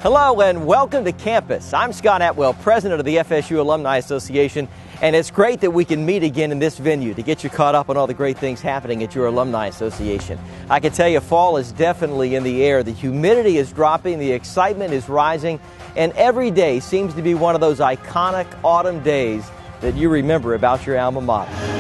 Hello and welcome to campus. I'm Scott Atwell, president of the FSU Alumni Association, and it's great that we can meet again in this venue to get you caught up on all the great things happening at your Alumni Association. I can tell you fall is definitely in the air. The humidity is dropping, the excitement is rising, and every day seems to be one of those iconic autumn days that you remember about your alma mater.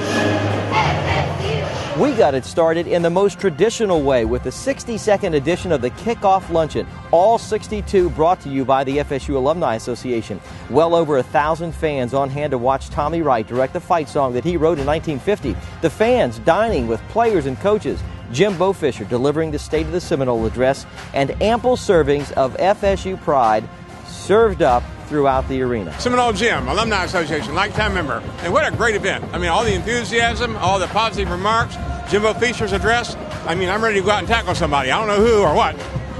We got it started in the most traditional way with the 62nd edition of the Kickoff Luncheon, all 62 brought to you by the FSU Alumni Association. Well over 1,000 fans on hand to watch Tommy Wright direct the fight song that he wrote in 1950. The fans dining with players and coaches, Jim Bofisher delivering the State of the Seminole address, and ample servings of FSU pride served up throughout the arena. Seminole Gym, Alumni Association, lifetime member. And what a great event. I mean, all the enthusiasm, all the positive remarks, Jimbo Fisher's address. I mean, I'm ready to go out and tackle somebody. I don't know who or what.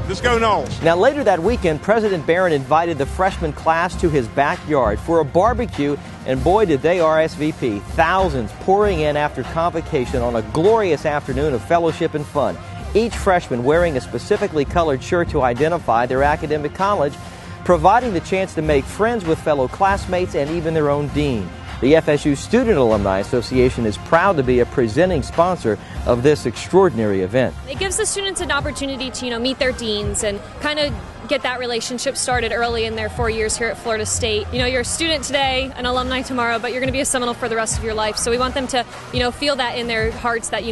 Let's go Noles. Now, later that weekend, President Barron invited the freshman class to his backyard for a barbecue, and boy, did they RSVP. Thousands pouring in after convocation on a glorious afternoon of fellowship and fun. Each freshman wearing a specifically colored shirt to identify their academic college, providing the chance to make friends with fellow classmates and even their own dean. The FSU Student Alumni Association is proud to be a presenting sponsor of this extraordinary event. It gives the students an opportunity to, meet their deans and kind of get that relationship started early in their 4 years here at Florida State. You're a student today, an alumni tomorrow, but you're going to be a Seminole for the rest of your life. So we want them to, feel that in their hearts that,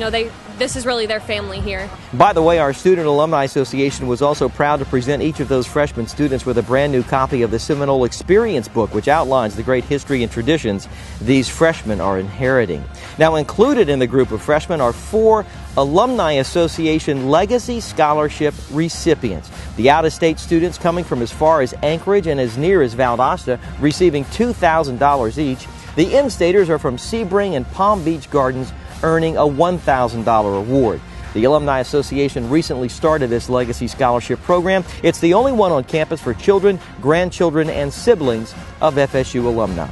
this is really their family here. By the way, our Student Alumni Association was also proud to present each of those freshman students with a brand new copy of the Seminole Experience book, which outlines the great history and traditions these freshmen are inheriting. Now, included in the group of freshmen are 4 Alumni Association Legacy Scholarship recipients. The out-of-state students coming from as far as Anchorage and as near as Valdosta, receiving $2,000 each. The in-staters are from Sebring and Palm Beach Gardens, earning a $1,000 award. The Alumni Association recently started this Legacy Scholarship program. It's the only one on campus for children, grandchildren, and siblings of FSU alumni.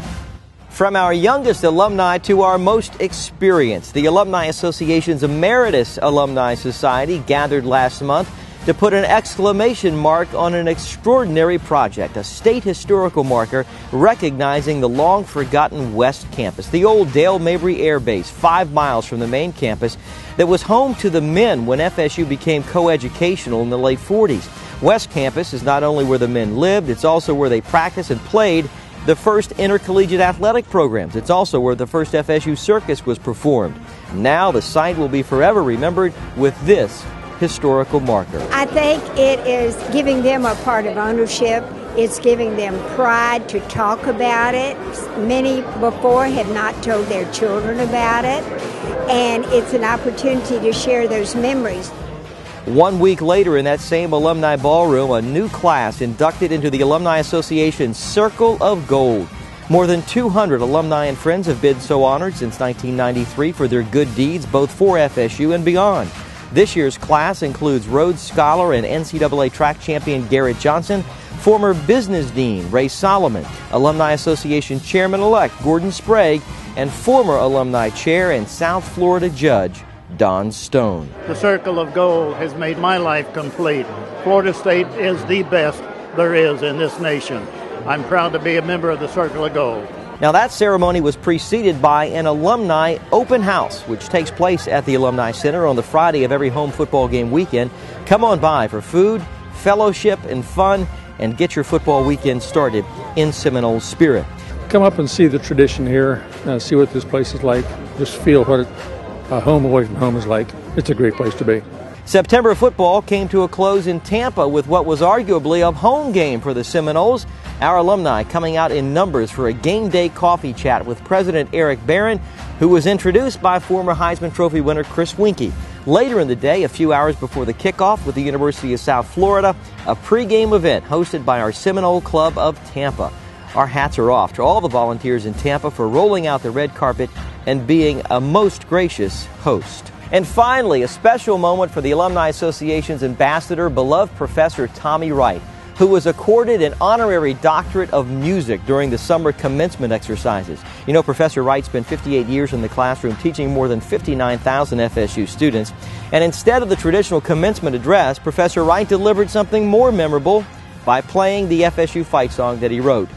From our youngest alumni to our most experienced, the Alumni Association's Emeritus Alumni Society gathered last month to put an exclamation mark on an extraordinary project, a state historical marker recognizing the long-forgotten West Campus, the old Dale Mabry Air Base, 5 miles from the main campus, that was home to the men when FSU became coeducational in the late 40s. West Campus is not only where the men lived, it's also where they practiced and played the first intercollegiate athletic programs. It's also where the first FSU circus was performed. Now the site will be forever remembered with this historical marker. I think it is giving them a part of ownership. It's giving them pride to talk about it. Many before had not told their children about it, and it's an opportunity to share those memories. 1 week later in that same alumni ballroom, a new class inducted into the Alumni Association's Circle of Gold. More than 200 alumni and friends have been so honored since 1993 for their good deeds, both for FSU and beyond. This year's class includes Rhodes Scholar and NCAA track champion Garrett Johnson, former business dean Ray Solomon, Alumni Association chairman-elect Gordon Sprague, and former alumni chair and South Florida judge Don Stone. The Circle of Gold has made my life complete. Florida State is the best there is in this nation. I'm proud to be a member of the Circle of Gold. Now, that ceremony was preceded by an alumni open house, which takes place at the Alumni Center on the Friday of every home football game weekend. Come on by for food, fellowship, and fun, and get your football weekend started in Seminole spirit. Come up and see the tradition here, see what this place is like, just feel what a home away from home is like. It's a great place to be. September football came to a close in Tampa with what was arguably a home game for the Seminoles. Our alumni coming out in numbers for a game day coffee chat with President Eric Barron, who was introduced by former Heisman Trophy winner Chris Winkie. Later in the day, a few hours before the kickoff with the University of South Florida, a pregame event hosted by our Seminole Club of Tampa. Our hats are off to all the volunteers in Tampa for rolling out the red carpet and being a most gracious host. And finally, a special moment for the Alumni Association's ambassador, beloved Professor Tommy Wright. who was accorded an Honorary Doctorate of Music during the summer commencement exercises. You know, Professor Wright spent 58 years in the classroom teaching more than 59,000 FSU students. And instead of the traditional commencement address, Professor Wright delivered something more memorable by playing the FSU fight song that he wrote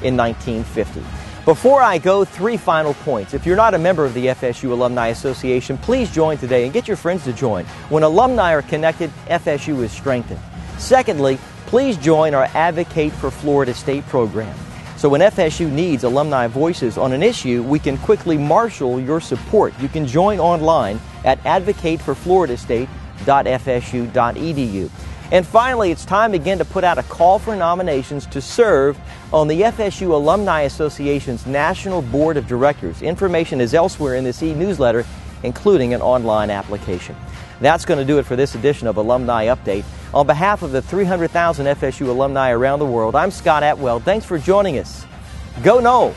in 1950. Before I go, 3 final points. If you're not a member of the FSU Alumni Association, please join today and get your friends to join. When alumni are connected, FSU is strengthened. Secondly, please join our Advocate for Florida State program. So when FSU needs alumni voices on an issue, we can quickly marshal your support. You can join online at advocateforfloridastate.fsu.edu. And finally, it's time again to put out a call for nominations to serve on the FSU Alumni Association's National Board of Directors. Information is elsewhere in this e-newsletter, including an online application. That's going to do it for this edition of Alumni Update. On behalf of the 300,000 FSU alumni around the world, I'm Scott Atwell. Thanks for joining us. Go Noles!